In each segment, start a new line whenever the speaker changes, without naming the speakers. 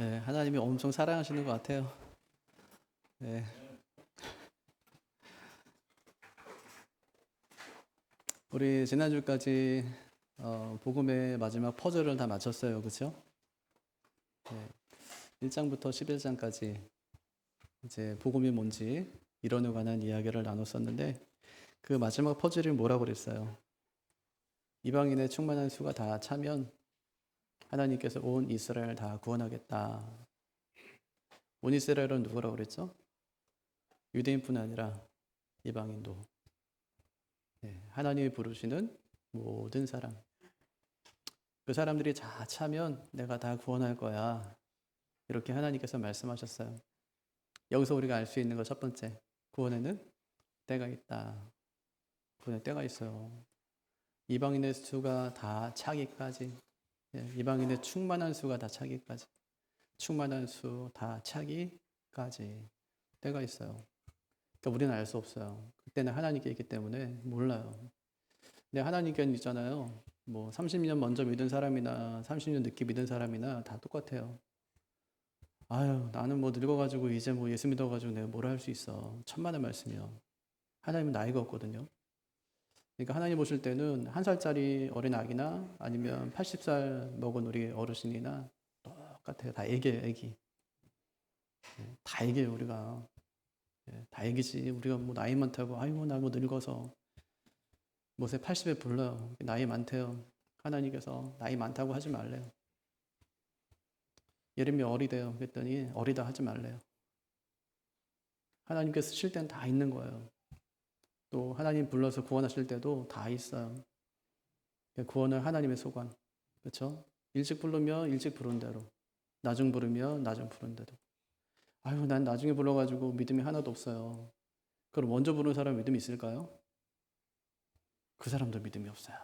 네, 하나님이 엄청 사랑하시는 것 같아요. 네, 우리 지난주까지 복음의 마지막 퍼즐을 다 맞췄어요. 그렇죠? 네, 1장부터 11장까지 이제 복음이 뭔지 이론에 관한 이야기를 나눴었는데 그 마지막 퍼즐이 뭐라고 그랬어요? 이방인의 충만한 수가 다 차면 하나님께서 온 이스라엘을 다 구원하겠다. 온 이스라엘은 누구라고 그랬죠? 유대인뿐 아니라 이방인도. 네, 하나님이 부르시는 모든 사람. 그 사람들이 다 차면 내가 다 구원할 거야. 이렇게 하나님께서 말씀하셨어요. 여기서 우리가 알 수 있는 것 첫 번째, 구원에는 때가 있다. 구원에 때가 있어요. 이방인의 수가 다 차기까지, 이방인의 충만한 수가 다 차기까지, 충만한 수 다 차기까지 때가 있어요. 그러니까 우리는 알 수 없어요. 그때는 하나님께 있기 때문에 몰라요. 근데 하나님께는 있잖아요. 뭐 30년 먼저 믿은 사람이나 30년 늦게 믿은 사람이나 다 똑같아요. 아유, 나는 뭐 늙어가지고 이제 뭐 예수 믿어가지고 내가 뭘 할 수 있어. 천만의 말씀이요. 하나님은 나이가 없거든요. 그러니까 하나님 보실 때는 1살짜리 어린 아기나 아니면 80살 먹은 우리 어르신이나 똑같아요. 다 애기예요, 애기. 다 애기예요, 우리가. 다 애기지. 우리가 뭐 나이 많다고, 아이고, 나 뭐 늙어서. 못에 80에 불러요. 나이 많대요. 하나님께서 나이 많다고 하지 말래요. 예림이 어리대요. 그랬더니 어리다 하지 말래요. 하나님께서 쓰실 때는 다 있는 거예요. 또 하나님 불러서 구원하실 때도 다 있어요. 구원은 하나님의 소관. 그렇죠? 일찍 부르면 일찍 부른 대로. 나중 부르면 나중 부른 대로. 아유, 난 나중에 불러가지고 믿음이 하나도 없어요. 그럼 먼저 부른 사람 믿음이 있을까요? 그 사람도 믿음이 없어요.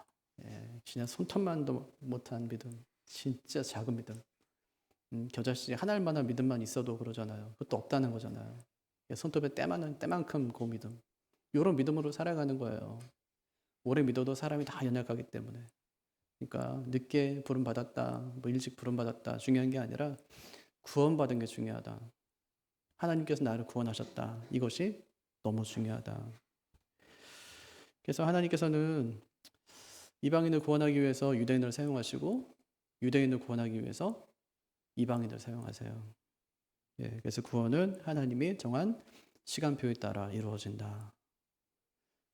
그냥 손톱만도 못한 믿음. 진짜 작은 믿음. 겨자씨 한 알만한 믿음만 있어도 그러잖아요. 그것도 없다는 거잖아요. 손톱에 때만큼 그 믿음. 이런 믿음으로 살아가는 거예요. 오래 믿어도 사람이 다 연약하기 때문에. 그러니까 늦게 부름 받았다, 뭐 일찍 부름 받았다 중요한 게 아니라 구원받은 게 중요하다. 하나님께서 나를 구원하셨다. 이것이 너무 중요하다. 그래서 하나님께서는 이방인을 구원하기 위해서 유대인을 사용하시고 유대인을 구원하기 위해서 이방인을 사용하세요. 그래서 구원은 하나님이 정한 시간표에 따라 이루어진다.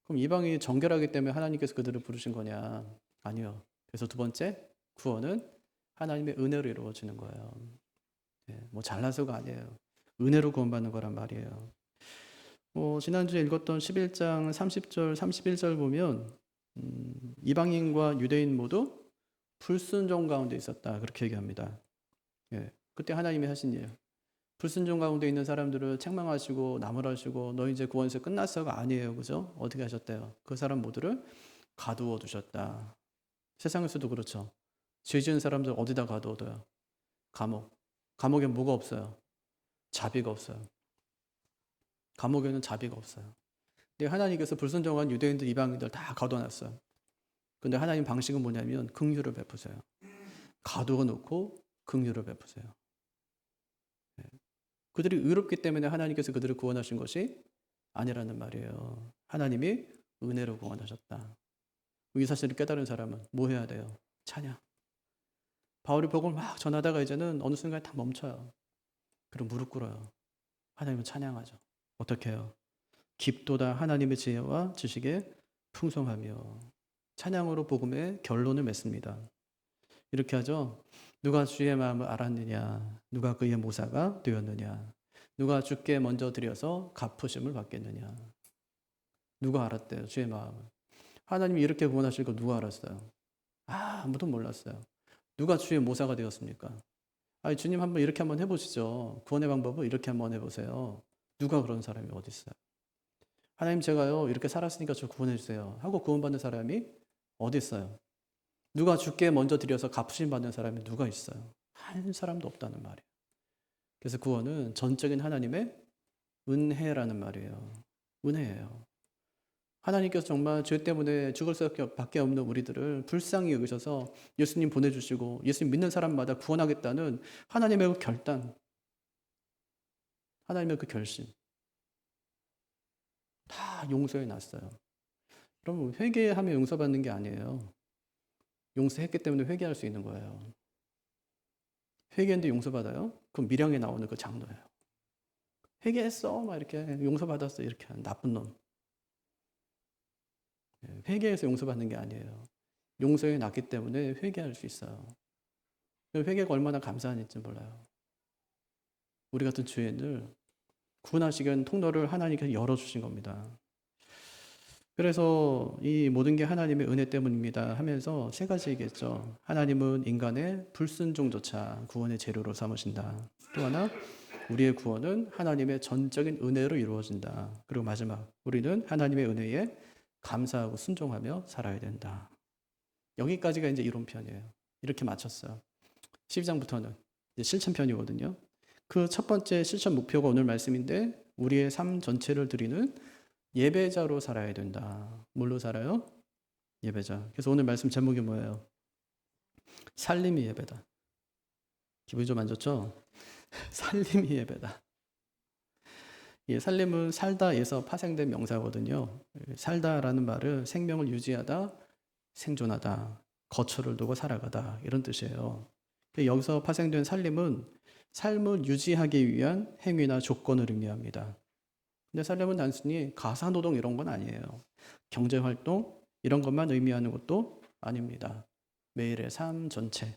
그럼 이방인이 정결하기 때문에 하나님께서 그들을 부르신 거냐? 아니요. 그래서 두 번째, 구원은 하나님의 은혜로 이루어지는 거예요. 뭐 잘나서가 아니에요. 은혜로 구원받는 거란 말이에요. 지난주에 읽었던 11장 30절, 31절 보면 이방인과 유대인 모두 불순종 가운데 있었다. 그렇게 얘기합니다. 그때 하나님이 하신 일. 불순종 가운데 있는 사람들을 책망하시고 나무라시고 너 이제 구원에서 끝났어가 아니에요. 그죠? 어떻게 하셨대요? 그 사람 모두를 가두어 두셨다. 세상에서도 그렇죠. 죄 지은 사람들 어디다 가두어둬요? 감옥. 감옥에 뭐가 없어요? 자비가 없어요. 감옥에는 자비가 없어요. 근데 하나님께서 불순종한 유대인들, 이방인들 다 가둬놨어요. 근데 하나님 방식은 뭐냐면 긍휼을 베푸세요. 가두어 놓고 긍휼을 베푸세요. 그들이 의롭기 때문에 하나님께서 그들을 구원하신 것이 아니라는 말이에요. 하나님이 은혜로 구원하셨다. 이 사실을 깨달은 사람은 뭐 해야 돼요? 찬양. 바울이 복음을 막 전하다가 이제는 어느 순간에 다 멈춰요. 그리고 무릎 꿇어요. 하나님을 찬양하죠. 어떻게 해요? 깊도다 하나님의 지혜와 지식에 풍성하며 찬양으로 복음의 결론을 맺습니다. 이렇게 하죠. 누가 주의 마음을 알았느냐? 누가 그의 모사가 되었느냐? 누가 주께 먼저 드려서 갚으심을 받겠느냐? 누가 알았대요? 주의 마음을. 하나님이 이렇게 구원하실 거 누가 알았어요? 아무도 몰랐어요. 누가 주의 모사가 되었습니까? 아니, 주님 이렇게 한번 해보시죠. 구원의 방법을 이렇게 한번 해보세요. 누가 그런 사람이 어디 있어요? 하나님 제가요 이렇게 살았으니까 저 구원해 주세요 하고 구원받는 사람이 어디 있어요? 누가 주께 먼저 드려서 갚으심 받는 사람이 누가 있어요? 한 사람도 없다는 말이에요. 그래서 구원은 전적인 하나님의 은혜라는 말이에요. 은혜예요. 하나님께서 정말 죄 때문에 죽을 수밖에 없는 우리들을 불쌍히 여기셔서 예수님 보내주시고 예수님 믿는 사람마다 구원하겠다는 하나님의 그 결단, 하나님의 그 결심 다 용서해 놨어요. 여러분 회개하면 용서받는 게 아니에요. 용서했기 때문에 회개할 수 있는 거예요. 회개했는데 용서받아요? 그럼 밀양에 나오는 그 장로예요. 회개했어 막 이렇게 용서받았어 이렇게 하는 나쁜 놈. 회개해서 용서받는 게 아니에요. 용서해 놨기 때문에 회개할 수 있어요. 회개가 얼마나 감사한 일인지 몰라요. 우리 같은 죄인을 구원하시기 위한 통로를 하나님께서 열어주신 겁니다. 그래서 이 모든 게 하나님의 은혜 때문입니다 하면서 세 가지 얘기했죠. 하나님은 인간의 불순종조차 구원의 재료로 삼으신다. 또 하나, 우리의 구원은 하나님의 전적인 은혜로 이루어진다. 그리고 마지막, 우리는 하나님의 은혜에 감사하고 순종하며 살아야 된다. 여기까지가 이제 이론편이에요. 이렇게 마쳤어요. 12장부터는 이제 실천편이거든요. 그 첫 번째 실천 목표가 오늘 말씀인데 우리의 삶 전체를 드리는 예배자로 살아야 된다. 뭘로 살아요? 예배자. 그래서 오늘 말씀 제목이 뭐예요? 살림이 예배다. 기분이 좀 안 좋죠? 살림이 예배다. 예, 살림은 살다에서 파생된 명사거든요. 살다라는 말은 생명을 유지하다, 생존하다, 거처를 두고 살아가다 이런 뜻이에요. 여기서 파생된 살림은 삶을 유지하기 위한 행위나 조건을 의미합니다. 근데 살림은 단순히 가사노동 이런 건 아니에요. 경제활동 이런 것만 의미하는 것도 아닙니다. 매일의 삶 전체.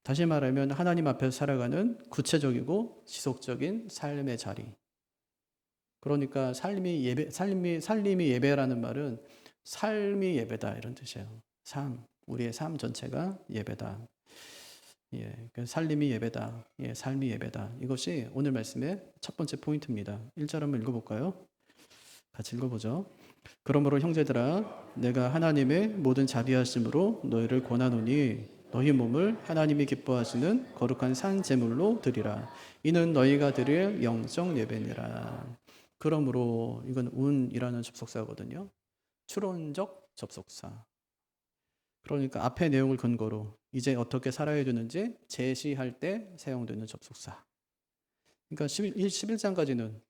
다시 말하면 하나님 앞에서 살아가는 구체적이고 지속적인 삶의 자리. 그러니까 살림이 예배라는 말은 삶이 예배다 이런 뜻이에요. 삶, 우리의 삶 전체가 예배다. 예, 살림이 예배다. 예, 삶이 예배다. 이것이 오늘 말씀의 첫 번째 포인트입니다. 1절 한번 읽어볼까요? 같이 읽어보죠. 그러므로 형제들아, 내가 하나님의 모든 자비하심으로 너희를 권하노니 너희 몸을 하나님이 기뻐하시는 거룩한 산 제물로 드리라. 이는 너희가 드릴 영적 예배니라. 그러므로 이건 운이라는 접속사거든요. 추론적 접속사. 그러니까 앞의 내용을 근거로 이제 어떻게 살아야 되는지 제시할 때 사용되는 접속사. 그러니까 11장까지는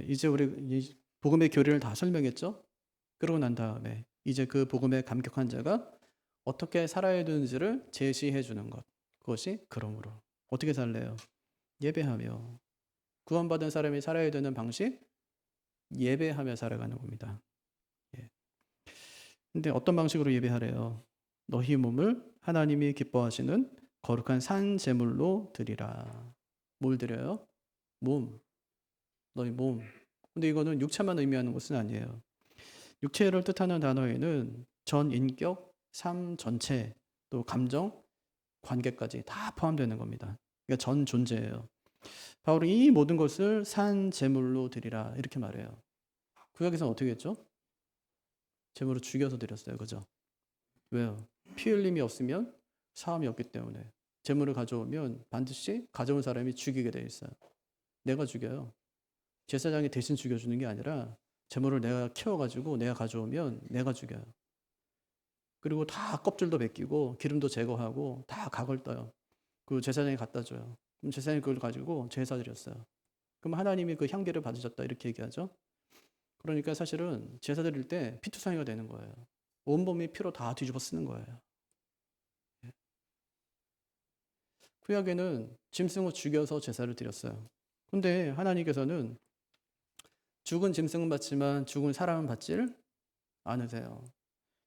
이제 우리 복음의 교리를 다 설명했죠. 그러고 난 다음에 이제 그 복음에 감격한 자가 어떻게 살아야 되는지를 제시해 주는 것. 그것이 그러므로. 어떻게 살래요? 예배하며. 구원받은 사람이 살아야 되는 방식? 예배하며 살아가는 겁니다. 예. 근데 어떤 방식으로 예배하래요? 너희 몸을 하나님이 기뻐하시는 거룩한 산 제물로 드리라. 뭘 드려요? 몸. 너희 몸. 근데 이거는 육체만 의미하는 것은 아니에요. 육체를 뜻하는 단어에는 전 인격, 삶 전체, 또 감정, 관계까지 다 포함되는 겁니다. 그러니까 전 존재예요. 바울이 이 모든 것을 산 제물로 드리라 이렇게 말해요. 구약에서는 어떻게 했죠? 제물을 죽여서 드렸어요. 그죠? 왜요? 피 흘림이 없으면 사함이 없기 때문에 제물을 가져오면 반드시 가져온 사람이 죽이게 돼 있어요. 내가 죽여요. 제사장이 대신 죽여주는 게 아니라 제물을 내가 키워가지고 내가 가져오면 내가 죽여요. 그리고 다 껍질도 벗기고 기름도 제거하고 다 각을 떠요. 그 제사장이 갖다 줘요. 그럼 제사장이 그걸 가지고 제사 드렸어요. 그럼 하나님이 그 향기를 받으셨다 이렇게 얘기하죠. 그러니까 사실은 제사 드릴 때 피투성이가 되는 거예요. 온몸이 피로 다 뒤집어 쓰는 거예요. 구약에는 짐승을 죽여서 제사를 드렸어요. 근데 하나님께서는 죽은 짐승은 받지만 죽은 사람은 받지를 않으세요.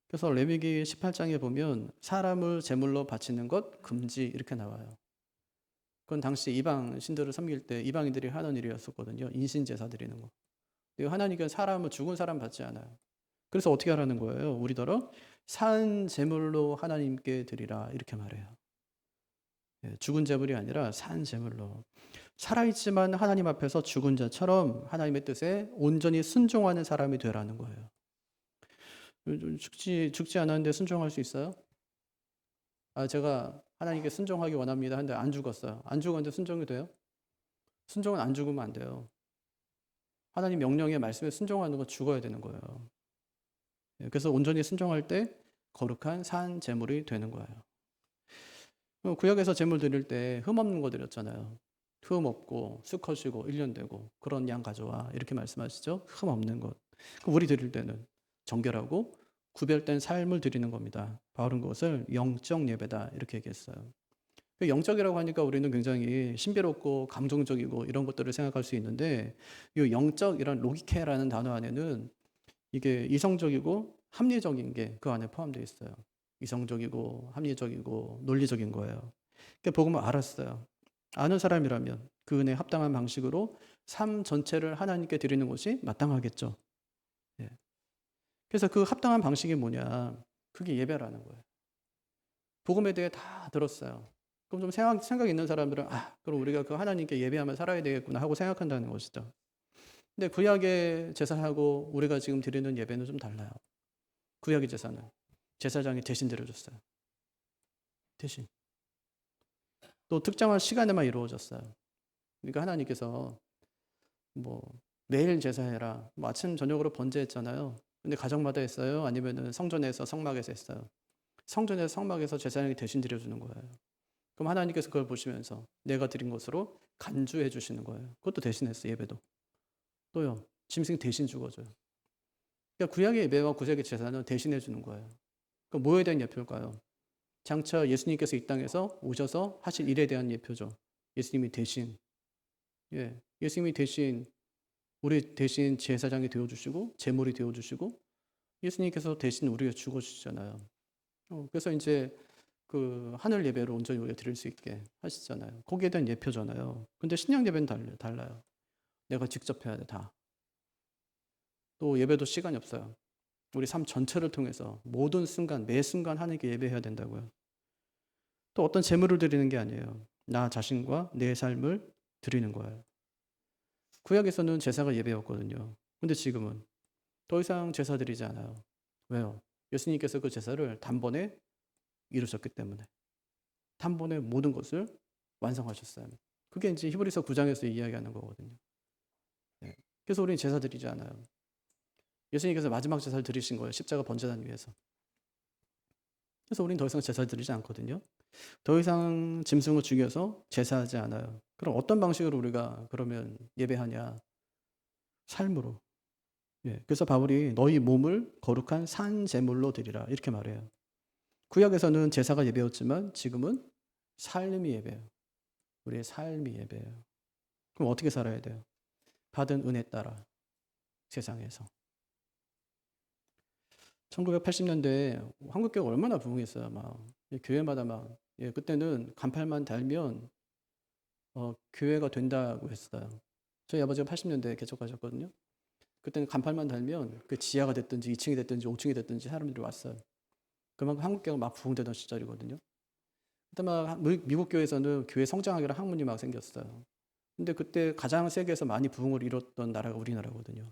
그래서 레위기 18장에 보면 사람을 제물로 바치는 것 금지 이렇게 나와요. 그건 당시 이방 신들을 섬길 때 이방인들이 하는 일이었었거든요. 인신 제사 드리는 거. 하나님께서 사람을 죽은 사람 받지 않아요. 그래서 어떻게 하라는 거예요? 우리더러 산 제물로 하나님께 드리라 이렇게 말해요. 죽은 제물이 아니라 산 제물로. 살아있지만 하나님 앞에서 죽은 자처럼 하나님의 뜻에 온전히 순종하는 사람이 되라는 거예요. 죽지 않았는데 순종할 수 있어요? 제가 하나님께 순종하기 원합니다. 근데 안 죽었어요. 안 죽었는데 순종이 돼요? 순종은 안 죽으면 안 돼요. 하나님 명령에 말씀에 순종하는 건 죽어야 되는 거예요. 그래서 온전히 순종할 때 거룩한 산 제물이 되는 거예요. 구약에서 제물 드릴 때 흠 없는 거 드렸잖아요. 흠 없고 수컷이고 1년 되고 그런 양 가져와 이렇게 말씀하시죠. 흠 없는 것. 그럼 우리 드릴 때는 정결하고 구별된 삶을 드리는 겁니다. 바울은 그것을 영적 예배다 이렇게 얘기했어요. 영적이라고 하니까 우리는 굉장히 신비롭고 감정적이고 이런 것들을 생각할 수 있는데 이 영적 이런 로기케라는 단어 안에는 이게 이성적이고 합리적인 게 그 안에 포함되어 있어요. 이성적이고 합리적이고 논리적인 거예요. 그러니까 복음을 알았어요. 아는 사람이라면 그 은혜에 합당한 방식으로 삶 전체를 하나님께 드리는 것이 마땅하겠죠. 예. 그래서 그 합당한 방식이 뭐냐? 그게 예배라는 거예요. 복음에 대해 다 들었어요. 그럼 좀 생각 있는 사람들은 그럼 우리가 그 하나님께 예배하며 살아야 되겠구나 하고 생각한다는 것이죠. 근데 구약의 제사하고 우리가 지금 드리는 예배는 좀 달라요. 구약의 제사는 제사장이 대신 드려줬어요. 대신. 또 특정한 시간에만 이루어졌어요. 그러니까 하나님께서 뭐 매일 제사해라. 뭐 아침 저녁으로 번제했잖아요. 근데 가정마다 했어요? 아니면은 성전에서 성막에서 했어요? 성전에서 성막에서 제사장이 대신 드려주는 거예요. 그럼 하나님께서 그걸 보시면서 내가 드린 것으로 간주해 주시는 거예요. 그것도 대신했어요. 예배도. 또요. 짐승 대신 죽어줘요. 그러니까 구약의 예배와 구약의 제사는 대신해 주는 거예요. 그럼 뭐에 대한 예표일까요? 장차 예수님께서 이 땅에서 오셔서 하실 일에 대한 예표죠. 예수님이 대신, 예수님이 대신 우리 대신 제사장이 되어 주시고 제물이 되어 주시고 예수님께서 대신 우리가 죽어 주시잖아요. 그래서 이제 그 하늘 예배를 온전히 우리가 드릴 수 있게 하시잖아요. 거기에 대한 예표잖아요. 근데 신약 예배는 달라요. 내가 직접 해야 돼, 다. 또 예배도 시간이 없어요. 우리 삶 전체를 통해서 모든 순간, 매 순간 하나님께 예배해야 된다고요. 또 어떤 제물을 드리는 게 아니에요. 나 자신과 내 삶을 드리는 거예요. 구약에서는 제사가 예배였거든요. 근데 지금은 더 이상 제사 드리지 않아요. 왜요? 예수님께서 그 제사를 단번에 이루셨기 때문에. 단번에 모든 것을 완성하셨어요. 그게 이제 히브리서 9장에서 이야기하는 거거든요. 네. 그래서 우리는 제사 드리지 않아요. 예수님께서 마지막 제사를 드리신 거예요. 십자가 번제단 위에서. 그래서 우리는 더 이상 제사를 드리지 않거든요. 더 이상 짐승을 죽여서 제사하지 않아요. 그럼 어떤 방식으로 우리가 그러면 예배하냐? 삶으로. 그래서 바울이 너희 몸을 거룩한 산 제물로 드리라 이렇게 말해요. 구약에서는 제사가 예배였지만 지금은 삶이 예배예요. 우리의 삶이 예배예요. 그럼 어떻게 살아야 돼요? 받은 은혜 따라 세상에서. 1980년대에 한국교회가 얼마나 부흥했어요. 막 교회마다 막 그때는 간판만 달면 교회가 된다고 했어요. 저희 아버지가 80년대에 개척하셨거든요. 그때는 간판만 달면 그 지하가 됐든지 2층이 됐든지 5층이 됐든지 사람들이 왔어요. 그만큼 한국교회가 막 부흥되던 시절이거든요. 그때 막 미국 교회에서는 교회 성장하기로 학문이 막 생겼어요. 근데 그때 가장 세계에서 많이 부흥을 이뤘던 나라가 우리나라거든요.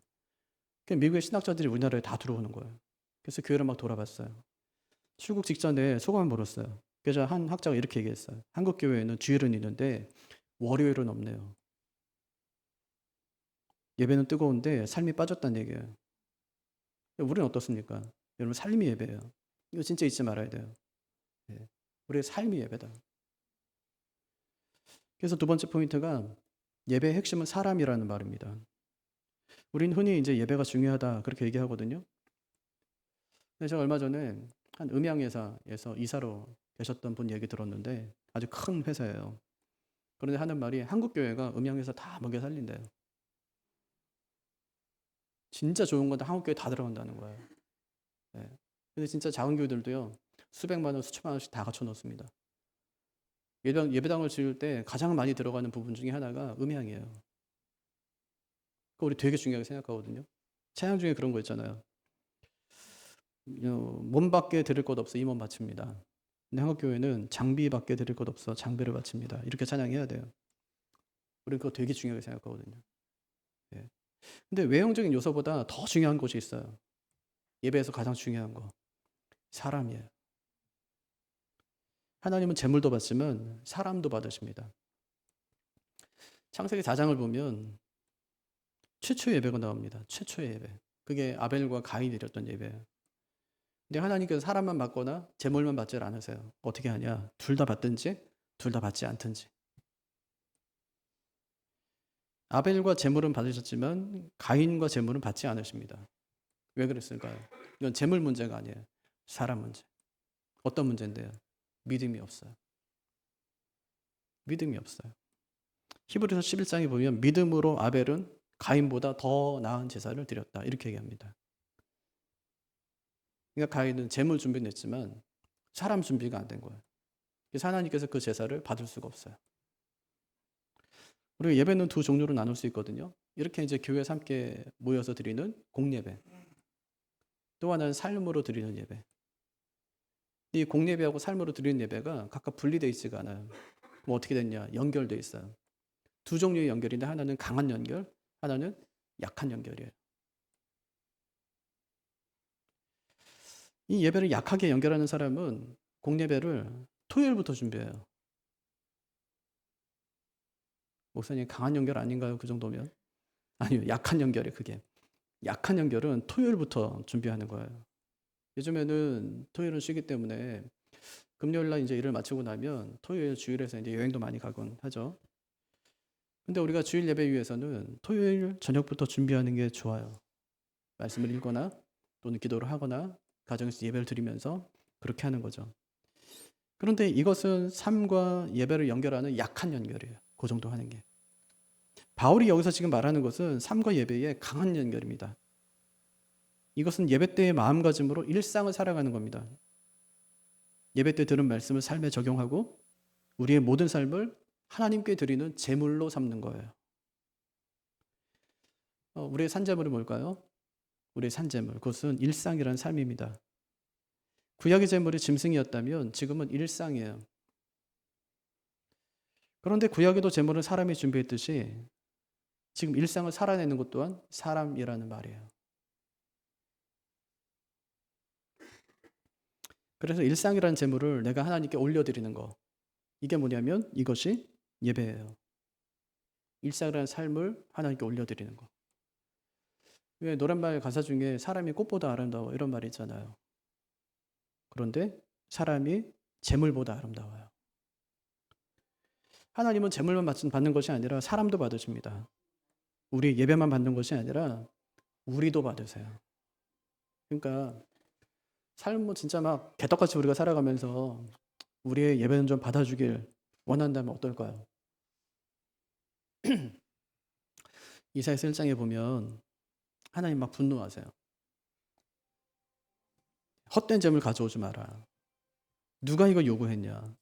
미국의 신학자들이 우리나라에 다 들어오는 거예요. 그래서 교회를 막 돌아봤어요. 출국 직전에 소감을 물었어요. 그래서 한 학자가 이렇게 얘기했어요. 한국 교회에는 주일은 있는데 월요일은 없네요. 예배는 뜨거운데 삶이 빠졌다는 얘기예요. 우리는 어떻습니까? 여러분 삶이 예배예요. 이거 진짜 잊지 말아야 돼요. 우리의 삶이 예배다. 그래서 두 번째 포인트가 예배의 핵심은 사람이라는 말입니다. 우린 흔히 이제 예배가 중요하다 그렇게 얘기하거든요. 근데 제가 얼마 전에 한 음향회사에서 이사로 계셨던 분 얘기 들었는데 아주 큰 회사예요. 그런데 하는 말이 한국 교회가 음향회사 다 먹여 살린대요. 진짜 좋은 건 다 한국 교회 다 들어간다는 거예요. 근데 진짜 작은 교회들도요 수백만 원, 수천만 원씩 다 갖춰 놓습니다. 예배당을 지을 때 가장 많이 들어가는 부분 중에 하나가 음향이에요. 그거 우리 되게 중요하게 생각하거든요. 찬양 중에 그런 거 있잖아요. 몸밖에 드릴 것 없어 이 몸 바칩니다. 근데 한국 교회는 장비밖에 드릴 것 없어 장비를 바칩니다. 이렇게 찬양해야 돼요. 우리는 그거 되게 중요하게 생각하거든요. 근데 외형적인 요소보다 더 중요한 것이 있어요. 예배에서 가장 중요한 거 사람이에요. 하나님은 재물도 받지만 사람도 받으십니다. 창세기 4장을 보면 최초의 예배가 나옵니다. 최초의 예배. 그게 아벨과 가인이 드렸던 예배예요. 근데 하나님께서 사람만 받거나 제물만 받지 않으세요. 어떻게 하냐? 둘 다 받든지 둘 다 받지 않든지. 아벨과 제물은 받으셨지만 가인과 제물은 받지 않으십니다. 왜 그랬을까요? 이건 제물 문제가 아니에요. 사람 문제. 어떤 문제인데요? 믿음이 없어요. 믿음이 없어요. 히브리서 11장에 보면 믿음으로 아벨은 가인보다 더 나은 제사를 드렸다. 이렇게 얘기합니다. 그러니까 가인은 제물 준비는 했지만 사람 준비가 안 된 거예요. 그래서 하나님께서 그 제사를 받을 수가 없어요. 그리고 예배는 두 종류로 나눌 수 있거든요. 이렇게 이제 교회에서 함께 모여서 드리는 공예배. 또 하나는 삶으로 드리는 예배. 이 공예배하고 삶으로 드리는 예배가 각각 분리되어 있지가 않아요. 뭐 어떻게 됐냐? 연결되어 있어요. 두 종류의 연결인데 하나는 강한 연결, 하나는 약한 연결이에요. 이 예배를 약하게 연결하는 사람은 공예배를 토요일부터 준비해요. 목사님 강한 연결 아닌가요? 그 정도면? 아니요. 약한 연결이에요. 그게. 약한 연결은 토요일부터 준비하는 거예요. 요즘에는 토요일은 쉬기 때문에 금요일 날 이제 일을 마치고 나면 토요일 주일에서 이제 여행도 많이 가곤 하죠. 근데 우리가 주일 예배 위해서는 토요일 저녁부터 준비하는 게 좋아요. 말씀을 읽거나 또는 기도를 하거나 가정에서 예배를 드리면서 그렇게 하는 거죠. 그런데 이것은 삶과 예배를 연결하는 약한 연결이에요. 그 정도 하는 게. 바울이 여기서 지금 말하는 것은 삶과 예배의 강한 연결입니다. 이것은 예배 때의 마음가짐으로 일상을 살아가는 겁니다. 예배 때 들은 말씀을 삶에 적용하고 우리의 모든 삶을 하나님께 드리는 제물로 삼는 거예요. 우리의 산제물이 뭘까요? 우리의 산제물, 그것은 일상이라는 삶입니다. 구약의 제물이 짐승이었다면 지금은 일상이에요. 그런데 구약에도 제물은 사람이 준비했듯이 지금 일상을 살아내는 것 또한 사람이라는 말이에요. 그래서 일상이라는 제물을 내가 하나님께 올려드리는 거, 이게 뭐냐면 이것이 예배예요. 일상이라는 삶을 하나님께 올려드리는 거. 왜 노랫말 가사 중에 사람이 꽃보다 아름다워 이런 말이 있잖아요. 그런데 사람이 제물보다 아름다워요. 하나님은 제물만 받는 것이 아니라 사람도 받으십니다. 우리 예배만 받는 것이 아니라 우리도 받으세요. 그러니까 삶은 진짜 막 개떡같이 우리가 살아가면서 우리의 예배는 좀 받아주길 원한다면 어떨까요? 이사야서 1장에 보면 하나님 막 분노하세요. 헛된 재물 가져오지 마라. 누가 이거 요구했냐?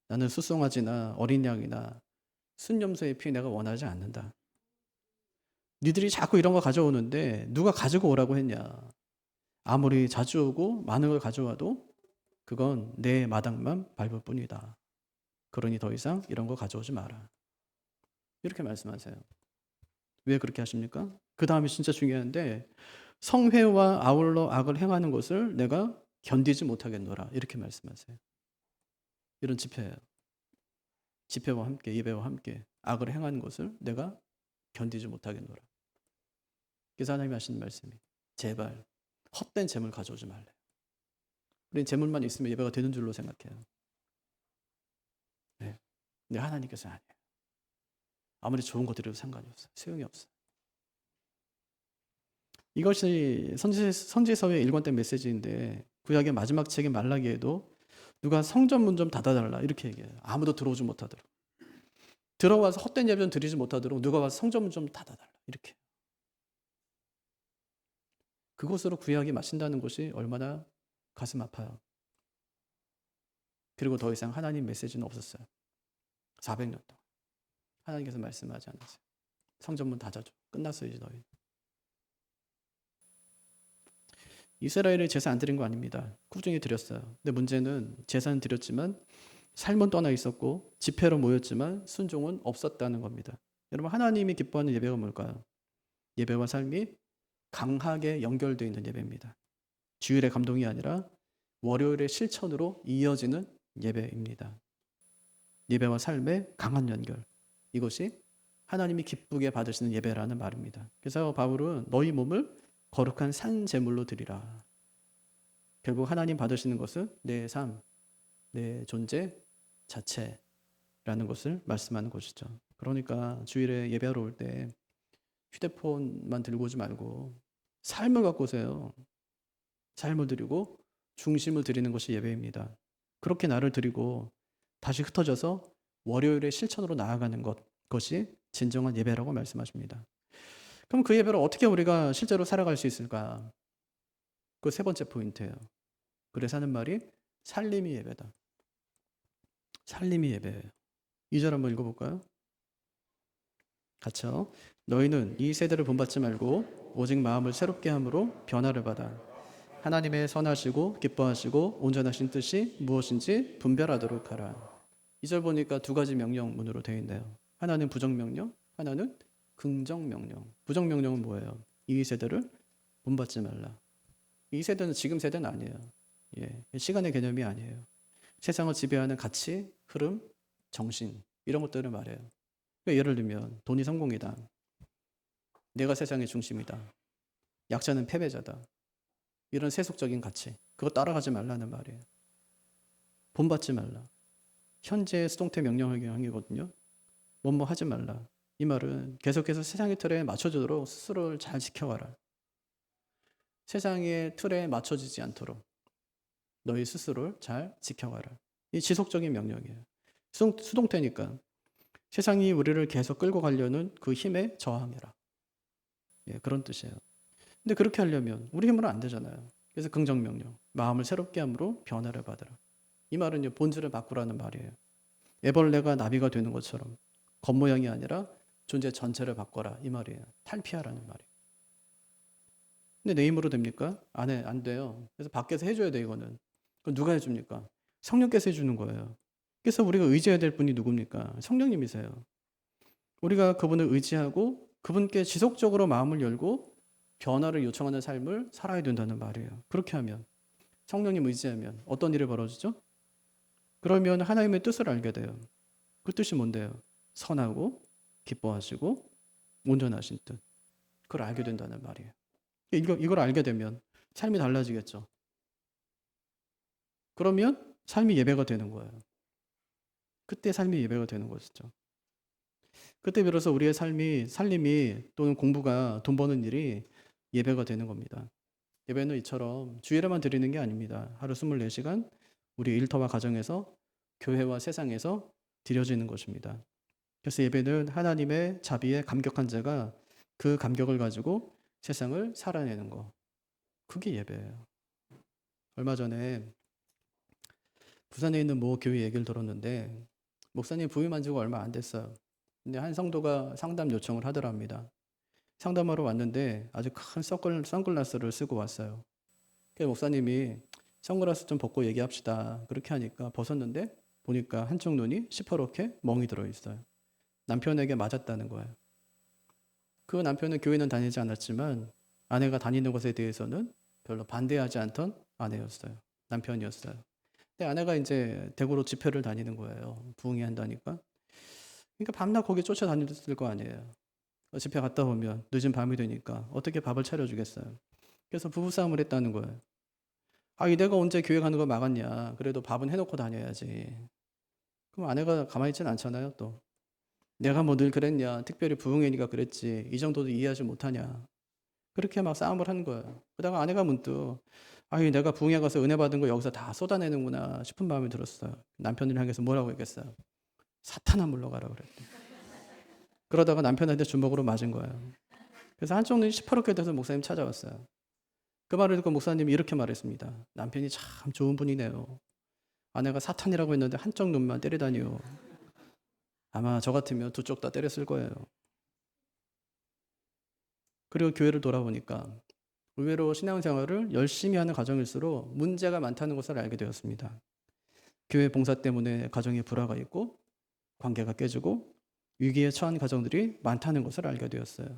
나는 수송아지나 어린 양이나 순염소의 피 내가 원하지 않는다. 니들이 자꾸 이런 거 가져오는데 누가 가지고 오라고 했냐? 아무리 자주 오고 많은 걸 가져와도 그건 내 마당만 밟을 뿐이다. 그러니 더 이상 이런 거 가져오지 마라. 이렇게 말씀하세요. 왜 그렇게 하십니까? 그 다음이 진짜 중요한데 성회와 아울러 악을 행하는 것을 내가 견디지 못하겠노라. 이렇게 말씀하세요. 이런 집회예요. 집회와 함께 예배와 함께 악을 행하는 것을 내가 견디지 못하겠노라. 그래서 하나님이 하시는 말씀이 제발 헛된 재물 가져오지 말래. 우리는 재물만 있으면 예배가 되는 줄로 생각해요. 네. 근데 하나님께서는 아니에요. 아무리 좋은 것들이라도 상관이 없어요. 소용이 없어요. 이것이 선지서의 일관된 메시지인데 구약의 마지막 책인 말라기에도 누가 성전 문 좀 닫아달라 이렇게 얘기해요. 아무도 들어오지 못하도록. 들어와서 헛된 예배 좀 드리지 못하도록 누가 와서 성전 문 좀 닫아달라 이렇게. 그곳으로 구약이 마친다는 것이 얼마나 가슴 아파요. 그리고 더 이상 하나님 메시지는 없었어요. 400년 동안. 하나님께서 말씀하지 않았어요. 성전문 닫아줘. 끝났어 이제 너희. 이스라엘이 제사 안 드린 거 아닙니다. 꾸준히 드렸어요. 근데 문제는 제사는 드렸지만 삶은 떠나 있었고 집회로 모였지만 순종은 없었다는 겁니다. 여러분 하나님이 기뻐하는 예배가 뭘까요? 예배와 삶이 강하게 연결되어 있는 예배입니다. 주일의 감동이 아니라 월요일의 실천으로 이어지는 예배입니다. 예배와 삶의 강한 연결. 이것이 하나님이 기쁘게 받으시는 예배라는 말입니다. 그래서 바울은 너희 몸을 거룩한 산 제물로 드리라. 결국 하나님 받으시는 것은 내 삶, 내 존재 자체라는 것을 말씀하는 것이죠. 그러니까 주일에 예배하러 올 때 휴대폰만 들고 오지 말고 삶을 갖고 오세요. 삶을 드리고 중심을 드리는 것이 예배입니다. 그렇게 나를 드리고 다시 흩어져서 월요일의 실천으로 나아가는 것이 진정한 예배라고 말씀하십니다. 그럼 그 예배를 어떻게 우리가 실제로 살아갈 수 있을까? 그 세 번째 포인트예요. 그래서 하는 말이 살림이 예배다. 살림이 예배예요. 2절 한번 읽어볼까요? 같이요. 너희는 이 세대를 본받지 말고 오직 마음을 새롭게 함으로 변화를 받아 하나님의 선하시고 기뻐하시고 온전하신 뜻이 무엇인지 분별하도록 하라. 2절 보니까 두 가지 명령문으로 되어 있네요. 하나는 부정명령, 하나는 긍정명령. 부정명령은 뭐예요? 이 세대를 본받지 말라. 이 세대는 지금 세대는 아니에요. 시간의 개념이 아니에요. 세상을 지배하는 가치, 흐름, 정신 이런 것들을 말해요. 예를 들면 돈이 성공이다. 내가 세상의 중심이다. 약자는 패배자다. 이런 세속적인 가치. 그거 따라가지 말라는 말이에요. 본받지 말라. 현재 수동태 명령형이거든요. 뭐뭐 하지 말라. 이 말은 계속해서 세상의 틀에 맞춰주도록 스스로를 잘 지켜가라. 세상의 틀에 맞춰지지 않도록 너희 스스로를 잘 지켜가라. 이 지속적인 명령이에요. 수동태니까 세상이 우리를 계속 끌고 가려는 그 힘에 저항해라. 그런 뜻이에요. 근데 그렇게 하려면 우리 힘으로 안 되잖아요. 그래서 긍정명령, 마음을 새롭게 함으로 변화를 받으라. 이 말은 본질을 바꾸라는 말이에요. 애벌레가 나비가 되는 것처럼 겉모양이 아니라 존재 전체를 바꿔라. 이 말이에요. 탈피하라는 말이에요. 근데 내 힘으로 됩니까? 안 돼요. 그래서 밖에서 해줘야 돼, 이거는. 그럼 누가 해줍니까? 성령께서 해주는 거예요. 그래서 우리가 의지해야 될 분이 누굽니까? 성령님이세요. 우리가 그분을 의지하고 그분께 지속적으로 마음을 열고 변화를 요청하는 삶을 살아야 된다는 말이에요. 그렇게 하면, 성령님 의지하면 어떤 일이 벌어지죠? 그러면 하나님의 뜻을 알게 돼요. 그 뜻이 뭔데요? 선하고 기뻐하시고 온전하신 뜻. 그걸 알게 된다는 말이에요. 이걸 알게 되면 삶이 달라지겠죠. 그러면 삶이 예배가 되는 거예요. 그때 삶이 예배가 되는 것이죠. 그때 비로소 우리의 살림이 또는 공부가 돈 버는 일이 예배가 되는 겁니다. 예배는 이처럼 주일에만 드리는 게 아닙니다. 하루 24시간 우리 일터와 가정에서 교회와 세상에서 드려지는 것입니다. 그래서 예배는 하나님의 자비에 감격한 자가 그 감격을 가지고 세상을 살아내는 거. 그게 예배예요. 얼마 전에 부산에 있는 모 교회 얘기를 들었는데 목사님 부임한 지가 얼마 안 됐어요. 근데 한 성도가 상담 요청을 하더랍니다. 상담하러 왔는데 아주 큰 선글라스를 쓰고 왔어요. 그래서 목사님이 선글라스 좀 벗고 얘기합시다. 그렇게 하니까 벗었는데 보니까 한쪽 눈이 시퍼렇게 멍이 들어있어요. 남편에게 맞았다는 거예요. 그 남편은 교회는 다니지 않았지만 아내가 다니는 것에 대해서는 별로 반대하지 않던 아내였어요. 남편이었어요. 근데 아내가 이제 대구로 집회를 다니는 거예요. 부흥회 한다니까. 그러니까 밤낮 거기 쫓아다녔을 거 아니에요. 집회 갔다 오면 늦은 밤이 되니까 어떻게 밥을 차려주겠어요. 그래서 부부싸움을 했다는 거예요. 내가 언제 교회 가는 거 막았냐. 그래도 밥은 해놓고 다녀야지. 그럼 아내가 가만히 있진 않잖아요, 또. 내가 뭐 늘 그랬냐. 특별히 부흥회니까 그랬지. 이 정도도 이해하지 못하냐. 그렇게 막 싸움을 하는 거예요. 그러다가 아내가 문득 내가 부흥회 가서 은혜 받은 거 여기서 다 쏟아내는구나 싶은 마음이 들었어요. 남편을 향해서 뭐라고 했겠어요? 사탄아 물러가라 그랬대. 그러다가 남편한테 주먹으로 맞은 거예요. 그래서 한쪽 눈이 시퍼렇게 돼서 목사님 찾아왔어요. 그 말을 듣고 목사님이 이렇게 말했습니다. 남편이 참 좋은 분이네요. 아내가 사탄이라고 했는데 한쪽 눈만 때리다니요. 아마 저 같으면 두 쪽 다 때렸을 거예요. 그리고 교회를 돌아보니까 의외로 신앙생활을 열심히 하는 가정일수록 문제가 많다는 것을 알게 되었습니다. 교회 봉사 때문에 가정에 불화가 있고 관계가 깨지고 위기에 처한 가정들이 많다는 것을 알게 되었어요.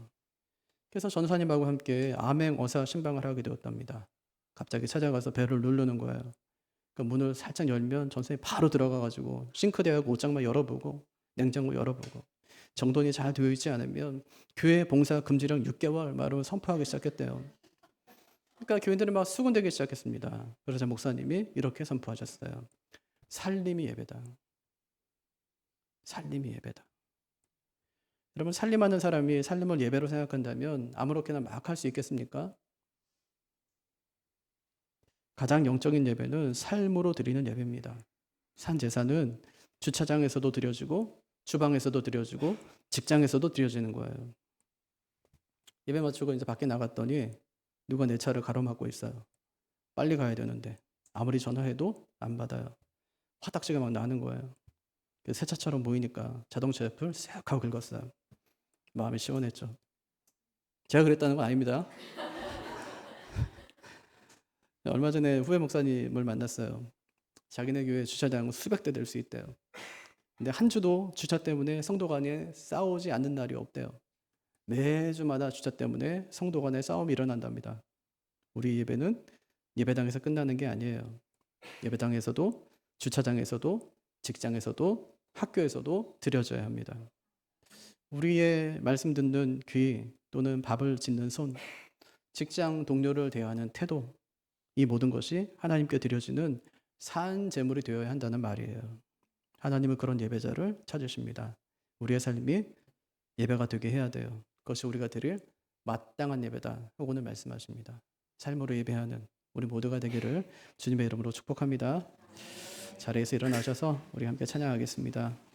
그래서 전사님하고 함께 암행어사 신방을 하게 되었답니다. 갑자기 찾아가서 배를 누르는 거예요. 그 문을 살짝 열면 전사님이 바로 들어가가지고 싱크대하고 옷장만 열어보고 냉장고 열어보고 정돈이 잘 되어 있지 않으면 교회 봉사 금지령 6개월 말로 선포하기 시작했대요. 그러니까 교인들이 막 수군대기 시작했습니다. 그러자 목사님이 이렇게 선포하셨어요. 살림이 예배다. 살림이 예배다. 여러분, 살림하는 사람이 살림을 예배로 생각한다면 아무렇게나 막 할 수 있겠습니까? 가장 영적인 예배는 삶으로 드리는 예배입니다. 산 제사는 주차장에서도 드려지고 주방에서도 드려지고 직장에서도 드려지는 거예요. 예배 마치고 이제 밖에 나갔더니 누가 내 차를 가로막고 있어요. 빨리 가야 되는데 아무리 전화해도 안 받아요. 화딱지가 막 나는 거예요. 새 차처럼 보이니까 자동차 옆을 쓱 하고 긁었어요. 마음이 시원했죠. 제가 그랬다는 건 아닙니다. 얼마 전에 후배 목사님을 만났어요. 자기네 교회 주차장 수백 대 될 수 있대요. 근데 한 주도 주차 때문에 성도 간에 싸우지 않는 날이 없대요. 매주마다 주차 때문에 성도 간에 싸움이 일어난답니다. 우리 예배는 예배당에서 끝나는 게 아니에요. 예배당에서도 주차장에서도 직장에서도 학교에서도 드려져야 합니다. 우리의 말씀 듣는 귀 또는 밥을 짓는 손, 직장 동료를 대하는 태도, 이 모든 것이 하나님께 드려지는 산 제물이 되어야 한다는 말이에요. 하나님은 그런 예배자를 찾으십니다. 우리의 삶이 예배가 되게 해야 돼요. 그것이 우리가 드릴 마땅한 예배다 하고는 말씀하십니다. 삶으로 예배하는 우리 모두가 되기를 주님의 이름으로 축복합니다. 자리에서 일어나셔서 우리 함께 찬양하겠습니다.